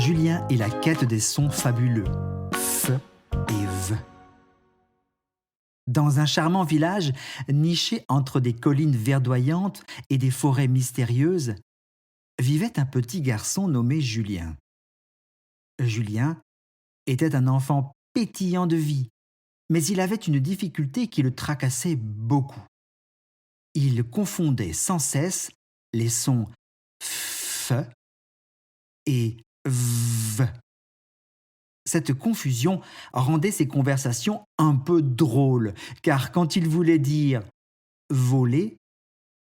Julien et la quête des sons fabuleux. F et V. Dans un charmant village, niché entre des collines verdoyantes et des forêts mystérieuses, vivait un petit garçon nommé Julien. Julien était un enfant pétillant de vie, mais il avait une difficulté qui le tracassait beaucoup. Il confondait sans cesse les sons F et V. Cette confusion rendait ses conversations un peu drôles, car quand il voulait dire voler,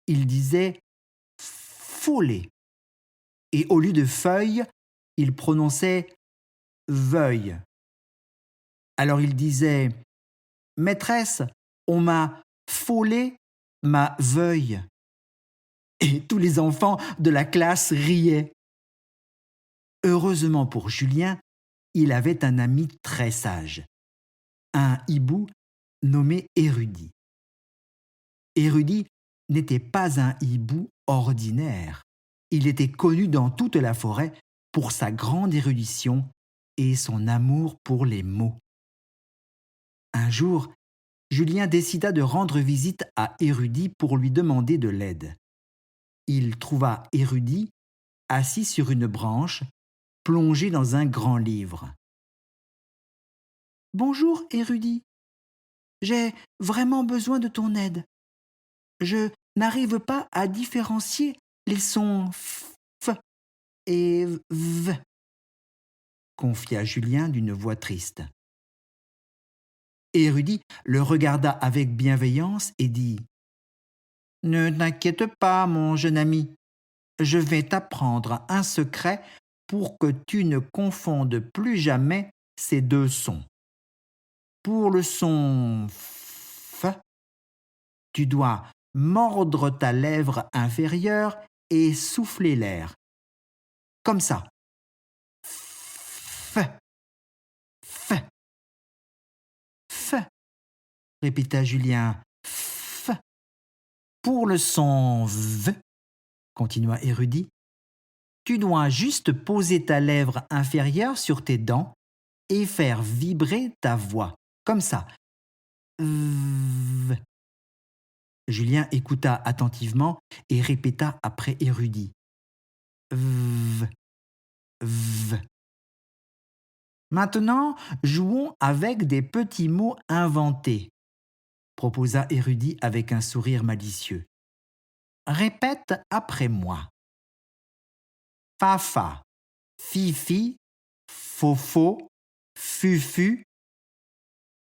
il disait foler. Et au lieu de feuille, il prononçait veuille. Alors il disait maîtresse, on m'a folé ma veuille. Et tous les enfants de la classe riaient. Heureusement pour Julien, il avait un ami très sage, un hibou nommé Érudit. Érudit n'était pas un hibou ordinaire. Il était connu dans toute la forêt pour sa grande érudition et son amour pour les mots. Un jour, Julien décida de rendre visite à Érudit pour lui demander de l'aide. Il trouva Érudit assis sur une branche, plongé dans un grand livre. « Bonjour, Érudit. J'ai vraiment besoin de ton aide. Je n'arrive pas à différencier les sons F et V, confia Julien d'une voix triste. Érudit le regarda avec bienveillance et dit « Ne t'inquiète pas, mon jeune ami. Je vais t'apprendre un secret pour que tu ne confondes plus jamais ces deux sons. Pour le son F, tu dois mordre ta lèvre inférieure et souffler l'air. Comme ça. F, F, F, répéta Julien. F. Pour le son V, continua Érudit, tu dois juste poser ta lèvre inférieure sur tes dents et faire vibrer ta voix. Comme ça. V. Julien écouta attentivement et répéta après Érudit. V. V. Maintenant, jouons avec des petits mots inventés, proposa Érudit avec un sourire malicieux. Répète après moi. Fafa, fifi, fofo, fufu,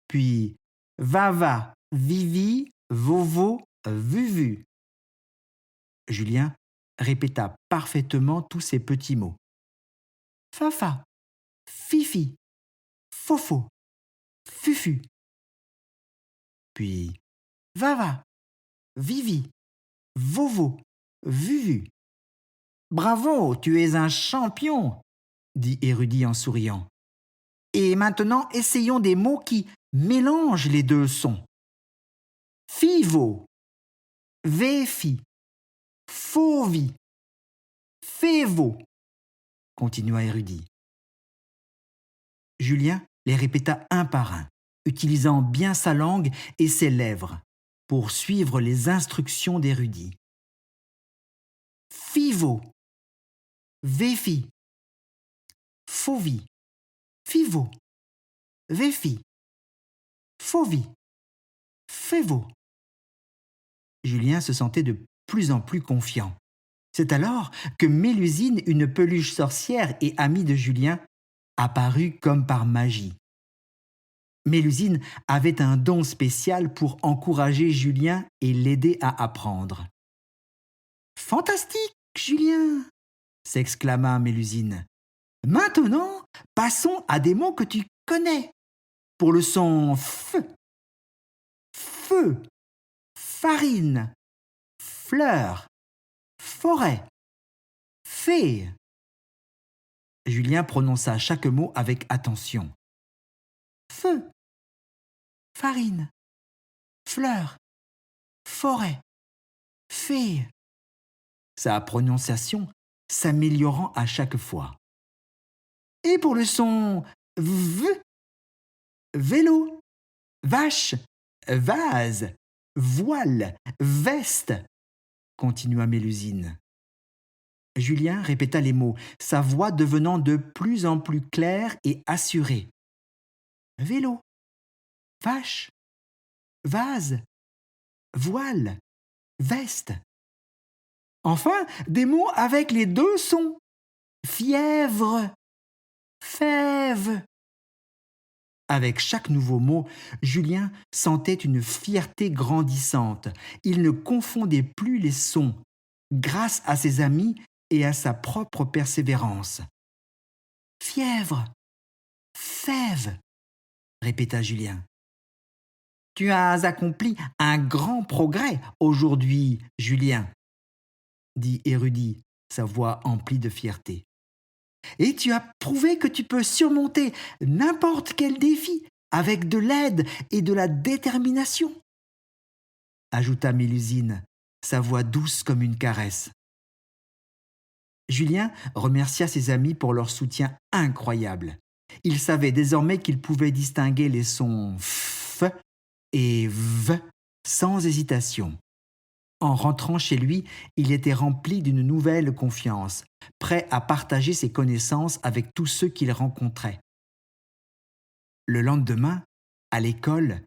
puis vava, vivi, vovo, vuvu. Julien répéta parfaitement tous ces petits mots. Fafa, fifi, fofo, fufu. Puis vava, vivi, vovo, vuvu. Bravo, tu es un champion, dit Érudit en souriant. Et maintenant, essayons des mots qui mélangent les deux sons. Fivo, véfi, fauvi, févo, continua Érudit. Julien les répéta un par un, utilisant bien sa langue et ses lèvres pour suivre les instructions d'Érudit. Fivo, véfi, fauvi, fivo, véfi, fauvi, févo. Julien se sentait de plus en plus confiant. C'est alors que Mélusine, une peluche sorcière et amie de Julien, apparut comme par magie. Mélusine avait un don spécial pour encourager Julien et l'aider à apprendre. « Fantastique, Julien !» s'exclama Mélusine. « Maintenant, passons à des mots que tu connais. Pour le son F, feu, farine, fleur, forêt, fée. » Julien prononça chaque mot avec attention. Feu, farine, fleur, forêt, fée. Sa prononciation s'améliorant à chaque fois. Et pour le son V, vélo, vache, vase, voile, veste, continua Mélusine. Julien répéta les mots, sa voix devenant de plus en plus claire et assurée. Vélo, vache, vase, voile, veste. Enfin, des mots avec les deux sons. Fièvre, fève. Avec chaque nouveau mot, Julien sentait une fierté grandissante. Il ne confondait plus les sons, grâce à ses amis et à sa propre persévérance. Fièvre, fève, répéta Julien. Tu as accompli un grand progrès aujourd'hui, Julien, dit Érudit, sa voix emplie de fierté. Et tu as prouvé que tu peux surmonter n'importe quel défi avec de l'aide et de la détermination, ajouta Mélusine, sa voix douce comme une caresse. Julien remercia ses amis pour leur soutien incroyable. Il savait désormais qu'il pouvait distinguer les sons F et V sans hésitation. En rentrant chez lui, il était rempli d'une nouvelle confiance, prêt à partager ses connaissances avec tous ceux qu'il rencontrait. Le lendemain, à l'école,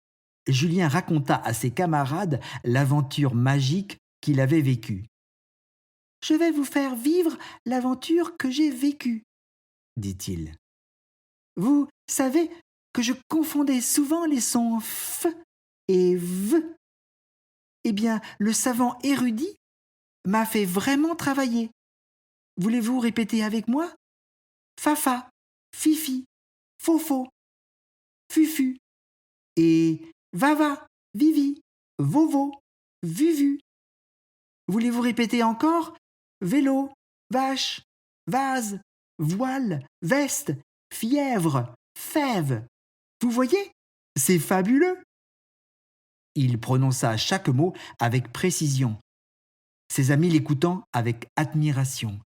Julien raconta à ses camarades l'aventure magique qu'il avait vécue. « Je vais vous faire vivre l'aventure que j'ai vécue, » dit-il. « Vous savez que je confondais souvent les sons F et V. Eh bien, le savant érudit m'a fait vraiment travailler. Voulez-vous répéter avec moi? Fafa, Fifi, Fofo, Fufu et Vava, Vivi, Vovo, Vuvu. Voulez-vous répéter encore? Vélo, vache, vase, voile, veste, fièvre, fève. Vous voyez? C'est fabuleux. Il prononça chaque mot avec précision, ses amis l'écoutant avec admiration.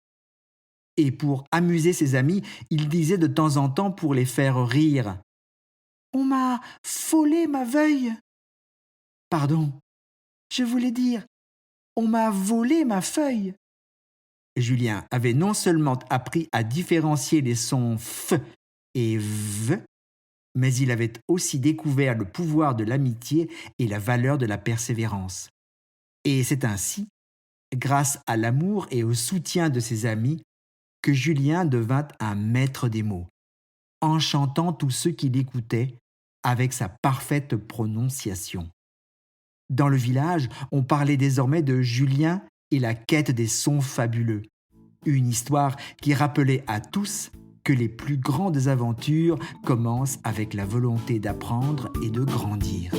Et pour amuser ses amis, il disait de temps en temps pour les faire rire. « On m'a volé ma veuille. » Pardon, je voulais dire « on m'a volé ma feuille. » Julien avait non seulement appris à différencier les sons F et V, mais il avait aussi découvert le pouvoir de l'amitié et la valeur de la persévérance. Et c'est ainsi, grâce à l'amour et au soutien de ses amis, que Julien devint un maître des mots, enchantant tous ceux qui l'écoutaient avec sa parfaite prononciation. Dans le village, on parlait désormais de Julien et la quête des sons fabuleux, une histoire qui rappelait à tous que les plus grandes aventures commencent avec la volonté d'apprendre et de grandir.